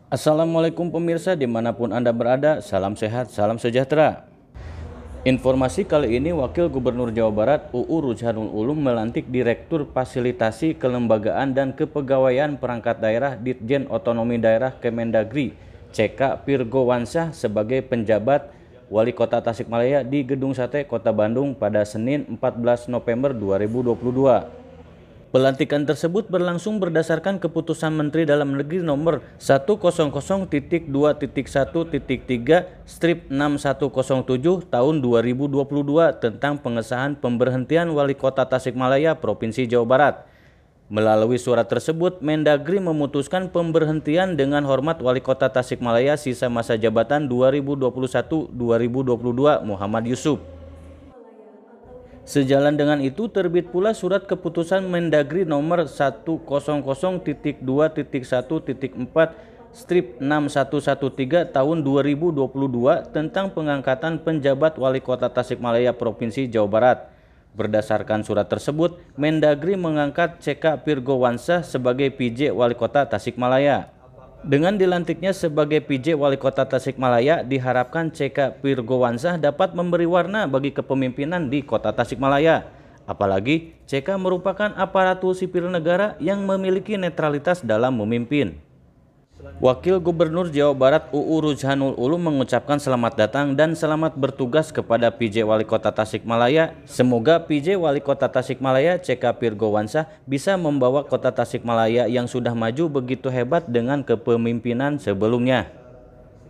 Assalamualaikum pemirsa dimanapun Anda berada, salam sehat, salam sejahtera. Informasi kali ini Wakil Gubernur Jawa Barat UU Ruzhanul Ulum melantik Direktur Fasilitasi Kelembagaan dan Kepegawaian Perangkat Daerah Ditjen Otonomi Daerah Kemendagri CK Pirgowansah sebagai penjabat Wali Kota Tasikmalaya di Gedung Sate Kota Bandung pada Senin 14 November 2022. Pelantikan tersebut berlangsung berdasarkan keputusan Menteri Dalam Negeri nomor 100.2.1.3/6107 tahun 2022 tentang pengesahan pemberhentian Wali Kota Tasikmalaya Provinsi Jawa Barat. Melalui surat tersebut, Mendagri memutuskan pemberhentian dengan hormat Wali Kota Tasikmalaya sisa masa jabatan 2021-2022 Muhammad Yusuf. Sejalan dengan itu terbit pula surat keputusan Mendagri nomor 100.1.1.4/6113 tahun 2022 tentang pengangkatan penjabat Wali Kota Tasikmalaya Provinsi Jawa Barat. Berdasarkan surat tersebut, Mendagri mengangkat CK Pirgowansah sebagai PJ Wali Kota Tasikmalaya. Dengan dilantiknya sebagai PJ Wali Kota Tasikmalaya, diharapkan CK Pirgowansah dapat memberi warna bagi kepemimpinan di Kota Tasikmalaya. Apalagi CK merupakan aparatur sipil negara yang memiliki netralitas dalam memimpin. Wakil Gubernur Jawa Barat UU Ruzhanul Ulum mengucapkan selamat datang dan selamat bertugas kepada PJ Wali Kota Tasikmalaya. Semoga PJ Wali Kota Tasikmalaya CK Pirgowansah bisa membawa Kota Tasikmalaya yang sudah maju begitu hebat dengan kepemimpinan sebelumnya.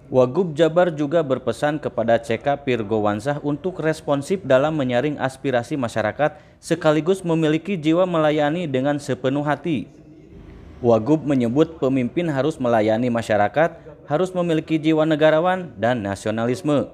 Wagub Jabar juga berpesan kepada CK Pirgowansah untuk responsif dalam menyaring aspirasi masyarakat sekaligus memiliki jiwa melayani dengan sepenuh hati. Wagub menyebut pemimpin harus melayani masyarakat, harus memiliki jiwa negarawan dan nasionalisme.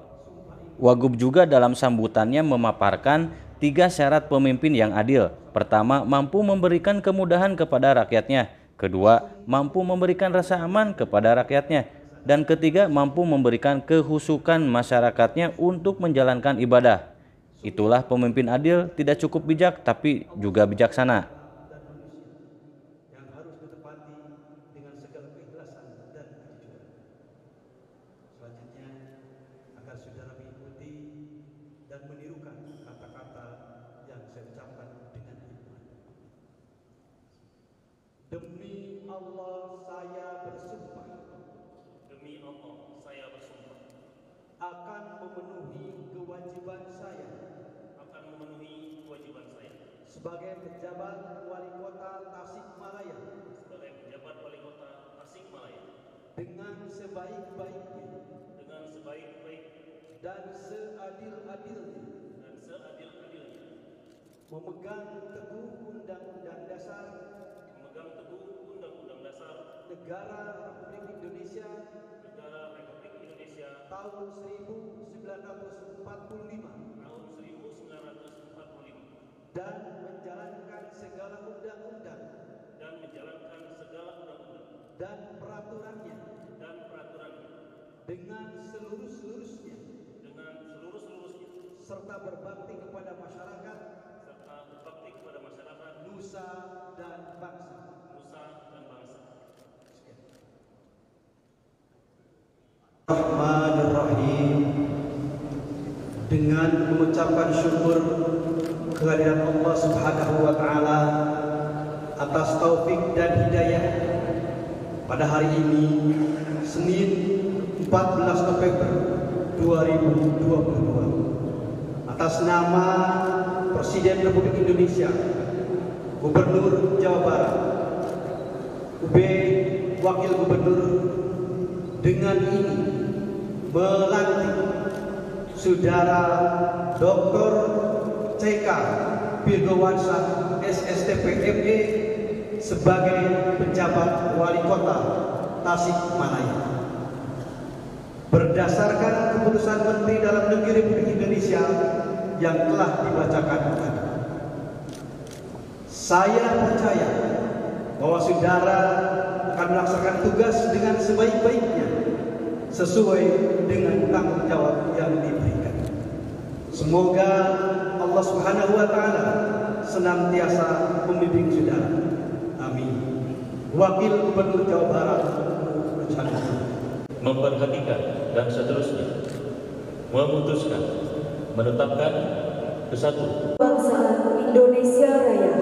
Wagub juga dalam sambutannya memaparkan 3 syarat pemimpin yang adil. Pertama, mampu memberikan kemudahan kepada rakyatnya. Kedua, mampu memberikan rasa aman kepada rakyatnya. Dan ketiga, mampu memberikan kehusukan masyarakatnya untuk menjalankan ibadah. Itulah pemimpin adil, tidak cukup bijak tapi juga bijaksana. Agar saudara mengikuti dan menirukan kata-kata yang saya ucapkan dengan hikmat. Demi Allah saya bersumpah. Demi Allah saya bersumpah akan memenuhi kewajiban saya. Akan memenuhi kewajiban saya sebagai penjabat Wali Kota Tasikmalaya. Sebagai penjabat Wali Kota Tasikmalaya. Dengan sebaik-baiknya. Dengan sebaik-baiknya. Dan seadil-adilnya. Dan seadil-adilnya. Memegang teguh Undang-Undang Dasar. Memegang teguh Undang-Undang Dasar Negara Republik Indonesia. Negara Republik Indonesia tahun 1945. Tahun 1945. Dan menjalankan segala undang-undang. Dan menjalankan segala undang-undang. Dan peraturannya. Dan peraturannya. Dengan seluruh-seluruhnya. Dengan seluruh-seluruhnya. Serta berbakti kepada masyarakat. Serta berbakti kepada masyarakat. Nusa dan bangsa. Nusa dan bangsa. Bismillahirrahmanirrahim. Dengan mengucapkan syukur kehadirat Allah Subhanahu wa taala atas taufik dan hidayah pada hari ini Senin 14 November 2022 atas nama Presiden Republik Indonesia, Gubernur Jawa Barat, UB Wakil Gubernur dengan ini melantik Saudara Dr. CK Pirgowansah SSTP ME sebagai penjabat Wali Kota Tasikmalaya. Berdasarkan keputusan Menteri Dalam Negeri Republik Indonesia yang telah dibacakan tadi, saya percaya bahwa saudara akan melaksanakan tugas dengan sebaik-baiknya sesuai dengan tanggung jawab yang diberikan. Semoga Allah Subhanahu wa taala senantiasa membimbing saudara. Amin. Wakil Gubernur Jawa Barat memperhatikan, dan seterusnya memutuskan menetapkan kesatuan Kebangsaan Indonesia Raya.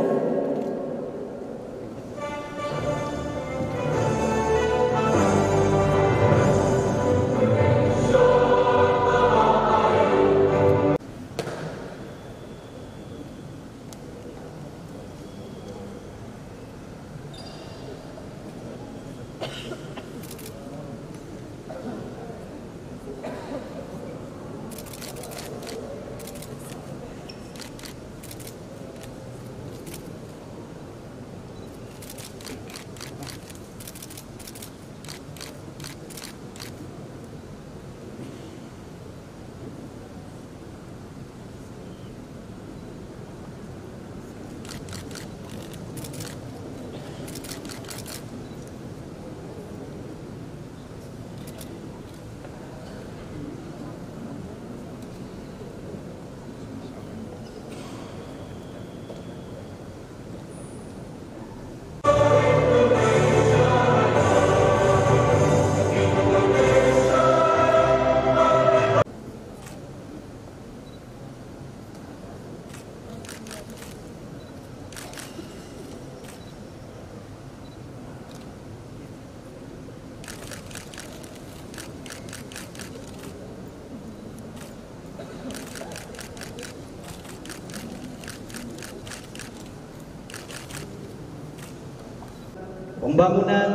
Pembangunan,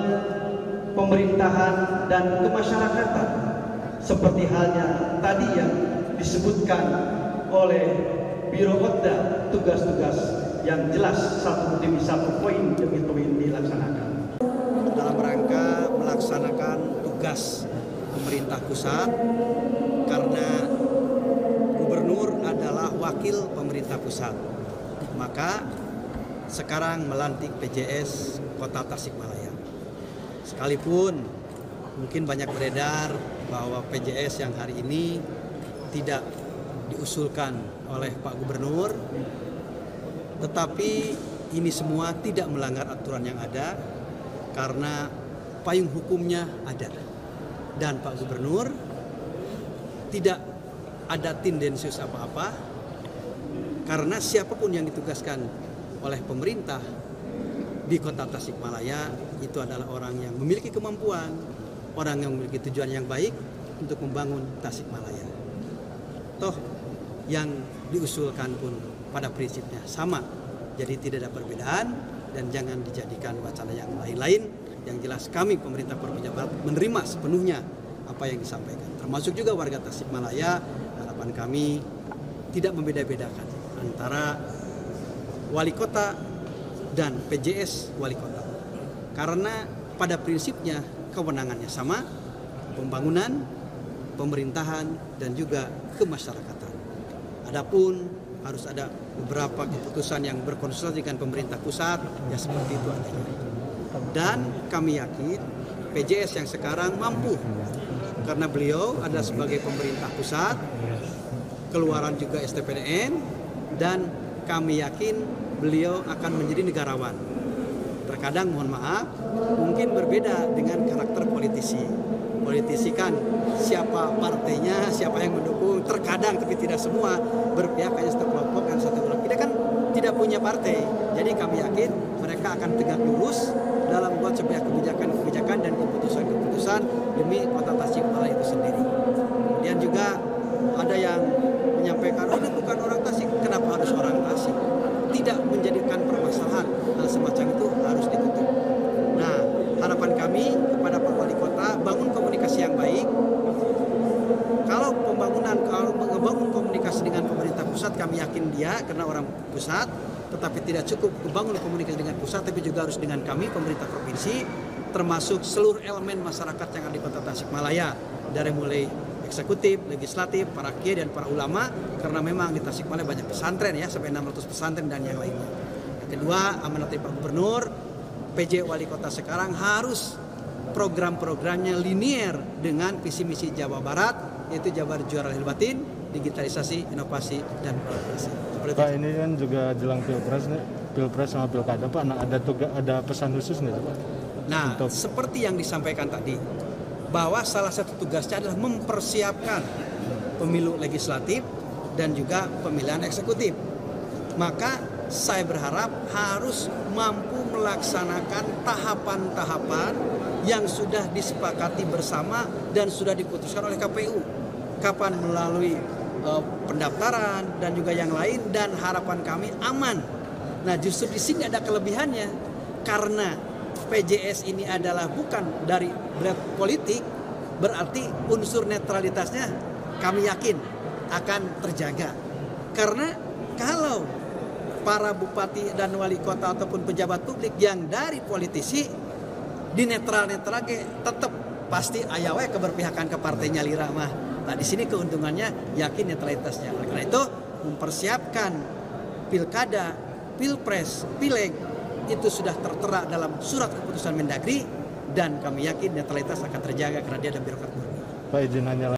pemerintahan, dan kemasyarakatan seperti halnya tadi yang disebutkan oleh Biro Otda, tugas-tugas yang jelas satu demi satu, poin demi poin dilaksanakan. Dalam rangka melaksanakan tugas pemerintah pusat, karena gubernur adalah wakil pemerintah pusat, maka sekarang melantik PJS Kota Tasikmalaya. Sekalipun mungkin banyak beredar bahwa PJS yang hari ini tidak diusulkan oleh Pak Gubernur, tetapi ini semua tidak melanggar aturan yang ada karena payung hukumnya ada. Dan Pak Gubernur tidak ada tendensius apa-apa, karena siapapun yang ditugaskan oleh pemerintah di Kota Tasikmalaya itu adalah orang yang memiliki kemampuan, orang yang memiliki tujuan yang baik untuk membangun Tasikmalaya. Toh yang diusulkan pun pada prinsipnya sama, jadi tidak ada perbedaan dan jangan dijadikan wacana yang lain-lain. Yang jelas kami pemerintah Provinsi Jawa Barat menerima sepenuhnya apa yang disampaikan, termasuk juga warga Tasikmalaya. Harapan kami tidak membeda-bedakan antara wali kota dan PJS wali kota, karena pada prinsipnya kewenangannya sama, pembangunan, pemerintahan, dan juga kemasyarakatan. Adapun harus ada beberapa keputusan yang berkonsultasi dengan pemerintah pusat, ya seperti itu adanya. Dan kami yakin PJS yang sekarang mampu, karena beliau adalah sebagai pemerintah pusat, keluaran juga STPDN, dan kami yakin beliau akan menjadi negarawan. Terkadang mohon maaf, mungkin berbeda dengan karakter politisi. Politisi kan siapa partainya, siapa yang mendukung, terkadang tapi tidak semua berpihak hanya satu kelompok dan satu kelompok. Kita kan tidak punya partai. Jadi kami yakin mereka akan tegak lurus dalam membuat sebuah kebijakan dan keputusan-keputusan demi Kota Tasikmalaya itu sendiri. Kemudian juga ada yang menyampaikan, oh ini bukan orang Tasik, kenapa harus orang Tasik? Tidak menjadikan permasalahan hal semacam itu harus ditutup. Nah, harapan kami kepada Pak Wali Kota, bangun komunikasi yang baik. Kalau membangun komunikasi dengan pemerintah pusat, kami yakin dia karena orang pusat, tetapi tidak cukup membangun komunikasi dengan pusat, tapi juga harus dengan kami pemerintah provinsi, termasuk seluruh elemen masyarakat yang ada di Kota Tasikmalaya, dari mulai eksekutif, legislatif, para kiai dan para ulama, karena memang di Tasikmalaya banyak pesantren ya, sampai 600 pesantren dan yang lainnya. Yang kedua, amanat dari Pak Gubernur, PJ Wali Kota sekarang harus program-programnya linier dengan visi misi Jawa Barat, yaitu Jawa Barat Juara Lahir Batin, digitalisasi, inovasi, dan kolaborasi. Pak, ini kan juga jelang Pilpres nih, Pilpres sama Pilkada, Pak. Nah, ada pesan khusus nih, Pak? Nah, seperti yang disampaikan tadi, bahwa salah satu tugasnya adalah mempersiapkan pemilu legislatif dan juga pemilihan eksekutif. Maka saya berharap harus mampu melaksanakan tahapan-tahapan yang sudah disepakati bersama dan sudah diputuskan oleh KPU. Kapan melalui pendaftaran dan juga yang lain, dan harapan kami aman. Nah, justru di sini ada kelebihannya karena PJS ini adalah bukan dari berat politik, berarti unsur netralitasnya kami yakin akan terjaga. Karena kalau para bupati dan wali kota ataupun pejabat publik yang dari politisi di netral tetap pasti ayawe keberpihakan ke partainya lira mah. Nah, di sini keuntungannya yakin netralitasnya. Oleh karena itu mempersiapkan pilkada, pilpres, pileg itu sudah tertera dalam surat keputusan Mendagri, dan kami yakin netralitas akan terjaga karena dia ada birokrat murni. Pak, izin nanya